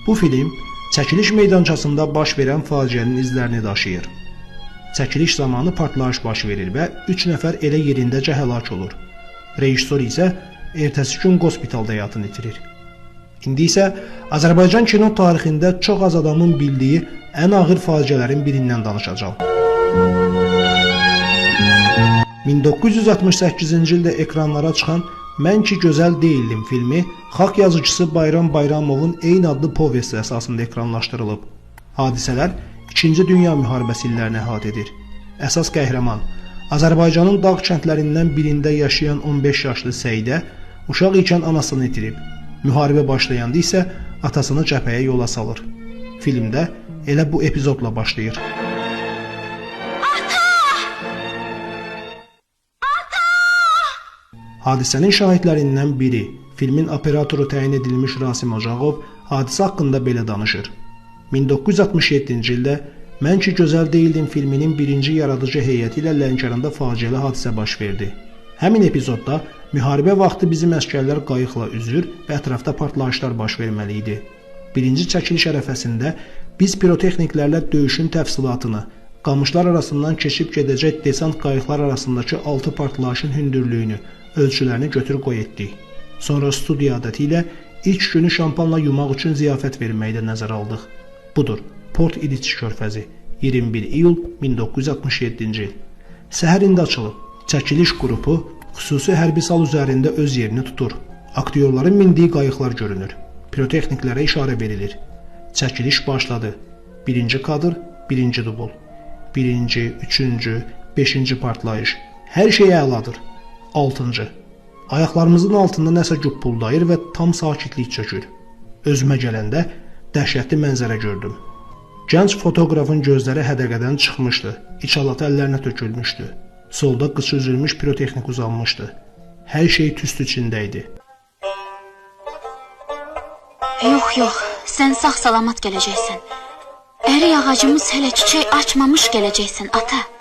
Bu film çəkiliş meydançasında baş verən faciənin izlərini daşıyır. Çəkiliş zamanı partlayış baş verir və 3 nəfər elə yerindəcə həlak olur. Rejissor isə ertəsi gün qospitalda həyatını itirir. İndi isə Azərbaycan kino tarixində çox az adamın bildiyi ən ağır faciələrin birindən danışacağam. 1968-ci ildə ekranlara çıxan Mən ki gözəl deyildim filmi xalq yazıcısı Bayram Bayramovun eyni adlı povesti əsasında ekranlaşdırılıb. Hadisələr 2-ci Dünya müharibəsi illərini əhatə edir. Əsas qəhrəman Azərbaycanın dağ kəndlərindən birində yaşayan 15 yaşlı Səidə uşaq ikən anasını itirib. Müharibə başlayanda isə atasını cəbhəyə yola salır. Filmdə elə bu epizodla başlayır. Hadisənin şahidlərindən biri, filmin operatoru təyin edilmiş Rasim Ocağov hadisə haqqında belə danışır. 1967-ci ildə Mən ki gözəl deyildim filminin birinci yaradıcı heyəti ilə Lənkəranda faciəli hadisə baş verdi. Həmin epizodda müharibə vaxtı bizim əsgərlər qayıqla üzür və ətrafda partlayışlar baş verməli idi. Birinci çəkiliş ərəfəsində biz pirotexniklərlə döyüşün təfsilatını, qamışlar arasından keçib gedəcək desant qayıqlar arasındakı 6 partlayışın hündürlüyünü, ölçülərini götür-qoy etdik. Sonra studiya adəti ilə ilk günü şampanla yumaq üçün ziyafət verməyi də nəzərə aldıq. Budur, Port İliç körfəzi, 21 iyul 1967-ci il. Səhər indi açılıb. Çəkiliş qrupu xüsusi hərbi sal üzərində öz yerini tutur. Aktyorların mindiyi qayıqlar görünür. Pirotexniklərə işarə verilir. Çəkiliş başladı. Birinci kadr, birinci dubl. Birinci, üçüncü, beşinci partlayış. Hər şey əladır. 6-cı. Ayaqlarımızın altında nəsə güppüldayır və tam sakitlik çökür. Özümə gələndə dəhşətli mənzərə gördüm. Gənc fotoqrafın gözləri hədəqədən çıxmışdı. İç halatı əllərinə tökülmüşdü. Solda qıçı üzülmüş pirotexnik uzanmışdı. Hər şey tüstü içində idi. Yox, sən sağ-salamat gələcəksən. Ərik ağacımız hələ çiçək açmamış gələcəksən, ata.